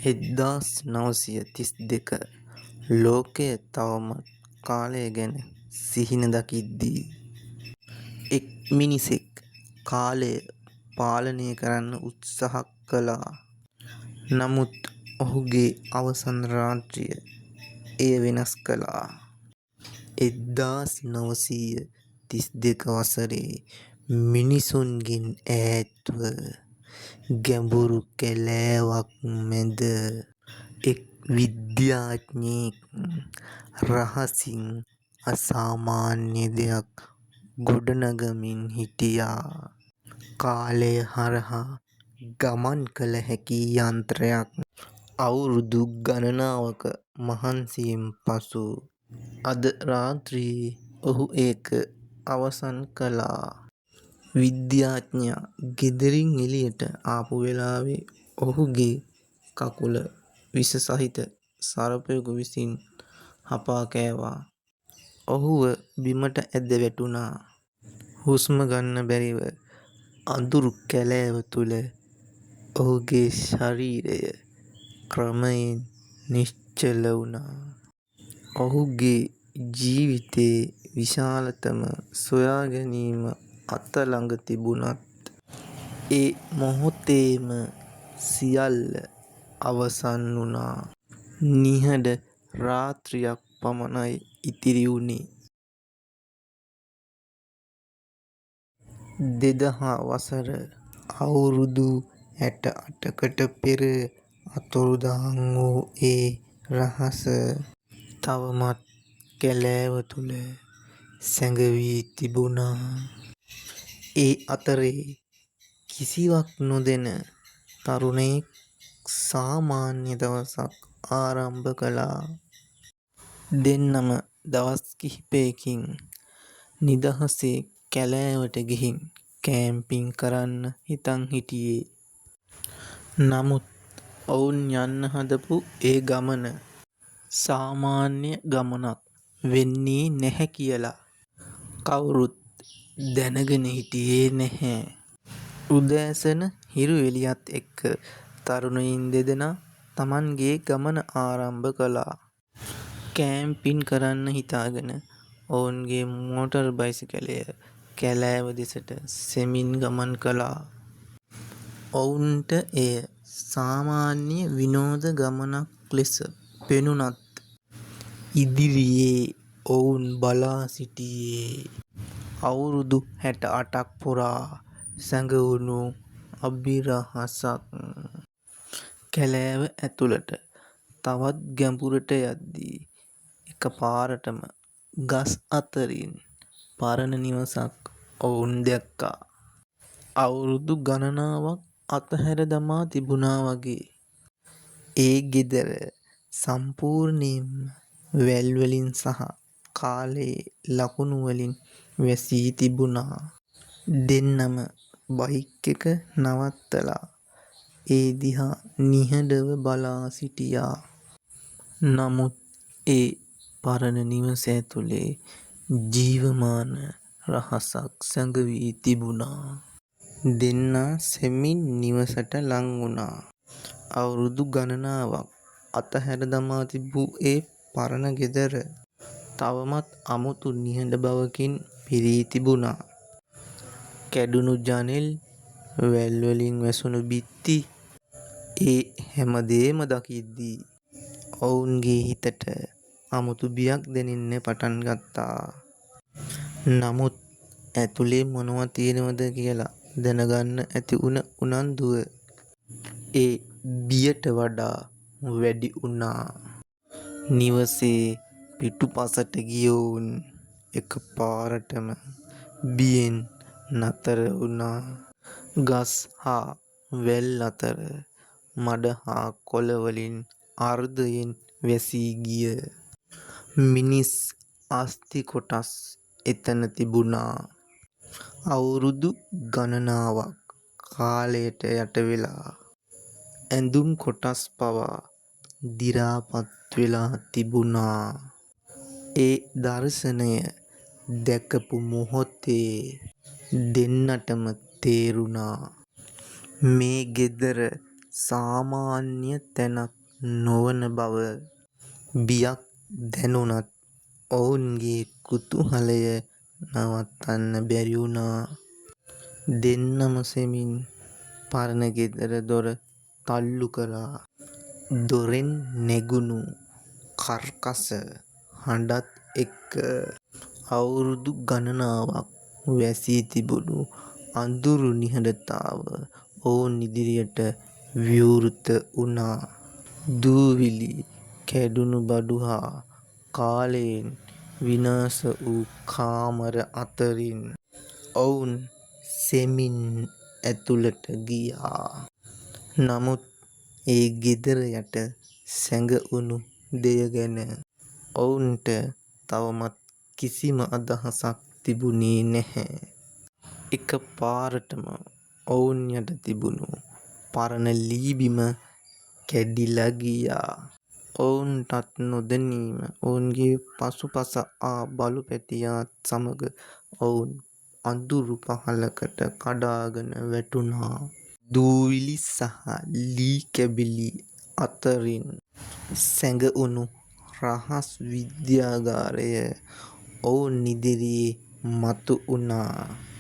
1932 ලෝකය තවමත් කාලය ගැන සිහින දකිද්දී එක් මිනිසෙක් කාලය පාලනය කරන්න උත්සාහ කළා. නමුත් ඔහුගේ අවසන් රාත්‍රිය එය වෙනස් කළා. 1932 වසරේ මිනිසුන්ගෙන් ඈත්ව ගැඹුරු කැලෑවක් මැද එක් විද්‍යාඥයෙක් රහසින් අසාමාන්‍ය දෙයක් ගොඩනගමින් හිටියා. කාලය හරහා ගමන් කළ හැකි යන්ත්‍රයක්. අවුරුදු ගණනාවක මහන්සියෙන් පසු අද රාත්‍රියේ ඔහු ඒක අවසන් කළා. විද්‍යාඥයා ගෙදරින් එළියට ආපු වෙලාවේ ඔහුගේ කකුල විෂ සහිත සර්පයෙකු විසින් හපා කෑවා. ඔහුව බිමට ඇද වැටුණා. හුස්ම ගන්න බැරිව අඳුරු කැලෑව තුළ ඔහුගේ ශරීරය ක්‍රමයෙන් නිශ්චල වුණා. ඔහුගේ ජීවිතයේ විශාලතම සොයා ගැනීම අත ළඟ තිබුණත් ඒ මොහොතේම සියල්ල අවසන් වුණා. නිහඬ රාත්‍රියක් පමණයි ඉතිරි වුණේ. 2000 වසර අවුරුදු 68කට පෙර අතුරුදහන් වූ ඒ රහස තවමත් කැලෑව තුළ සැඟවී තිබුණා. ඒ අතරේ කිසිවක් නොදැන තරුණයෙක් සාමාන්‍ය දවසක් ආරම්භ කළා. දෙන්නම දවස් කිහිපයකින් නිදහසේ කැලෑවට ගිහින් කැම්පින් කරන්න හිතන් හිටියේ. නමුත් ඔවුන් යන්න හදපු ඒ ගමන සාමාන්‍ය ගමනක් වෙන්නේ නැහැ කියලා කවුරුත් දැනගෙන හිටියේ නැහැ. උදෑසන හිරු එළියත් එක්ක තරුණයින් දෙදෙනා තමන්ගේ ගමන ආරම්භ කළා. කැම්පින් කරන්න හිතාගෙන ඔවුන්ගේ මෝටර් බයිසිකලය කැලෑව දෙසට සෙමින් ගමන් කළා. ඔවුන්ට එය සාමාන්‍ය විනෝද ගමනක් ලෙස පෙනුනත් ඉදිරියේ ඔවුන් බලා සිටියේ අවුරුදු 68ක් පුරා සැඟවුණු අභිරහසක්. කැලෑව ඇතුළට තවත් ගැඹුරට යද්දී එකපාරටම ගස් අතරින් පරණ නිවසක් ඔවුන් දැක්කා. අවුරුදු ගණනාවක් අතහැර දමා තිබුණා වගේ. ඒ ගෙදර සම්පූර්ණයෙන්ම වැල් වලින් සහ කාලයේ ලකුණු වලින් වැසී තිබුණා. දෙන්නම බයික් එක නවත්තලා ඒ දිහා නිහඬව බලා සිටියා. නමුත් ඒ පරණ නිවස ඇතුලේ ජීවමාන රහසක් සැඟවී තිබුණා. දෙන්නා සෙමින් නිවසට ලං වුණා. අවුරුදු ගණනාවක් අතහැර දමා තිබූ ඒ පරණ ගෙදර තවමත් අමුතු නිහඬ බවකින් පිරී තිබුණා. කැඩුණු ජනෙල්, වැල් වලින් වැසුණු බිත්ති, ඒ හැමදේම දකිද්දී ඔවුන්ගේ හිතට අමුතු බියක් දැනෙන්න පටන් ගත්තා. නමුත් ඇතුලේ මොනවා තියෙනවද කියලා දැනගන්න ඇති වුණ උනන්දුව ඒ බියට වඩා වැඩි වුණා. නිවසේ පිටුපසට ගිය ඔවුන් එකපාරටම බියෙන් නතර වුණා. ගස් හා වැල් අතර මඩ හා කොළ වලින් අර්ධයෙන් වැසී ගිය මිනිස් අස්ථි කොටස් එතන තිබුණා. අවුරුදු ගණනාවක් කාලයට යට වෙලා ඇඳුම් කොටස් පවා දිරා පත් වෙලා තිබුණා. ඒ දර්ශනය දැකපු මොහොතේ දෙන්නටම තේරුණා මේ ගෙදර සාමාන්‍ය තැනක් නොවන බව බියක් දැනුණත් ඔවුන්ගේ කුතුහලය නවත්තන්න බැරි වුණා. දෙන්නම සෙමින් පරණ ගෙදර දොර තල්ලු කළා. දොරෙන් නැගුණු කර්කශ හඬත් එක්ක අවුරුදු ගණනාවක් වැසී තිබුණු අඳුරු නිහඬතාව ඔවුන් ඉදිරියට විවෘත වුණා. දූවිලි, කැඩුණු බඩු හා කාලයෙන් විනාශ වූ කාමර අතරින් ඔවුන් සෙමින් ඇතුළට ගියා. නමුත් ඒ ගෙදර යට සැඟවුණු දෙය ගැන ඔවුන්ට තවමත් කිසිම අදහසක් තිබුණේ නැහැ. එක පාරටම ඔවුන් යට තිබුණු පරණ ලී බිම කැඩිලා ගියා. ඔවුන්ටත් නොදැනීම ඔවුන්ගේ පසුපස ආ බලු පැටියාත් සමග ඔවුන් අඳුරු පහළකට කඩාගෙන වැටුණා. දූවිලි සහ ලී කැබිලි අතරින් සැඟවුණු රහස් විද්‍යාගාරය ඔවුන් ඉදිරියේ මතු වුණා.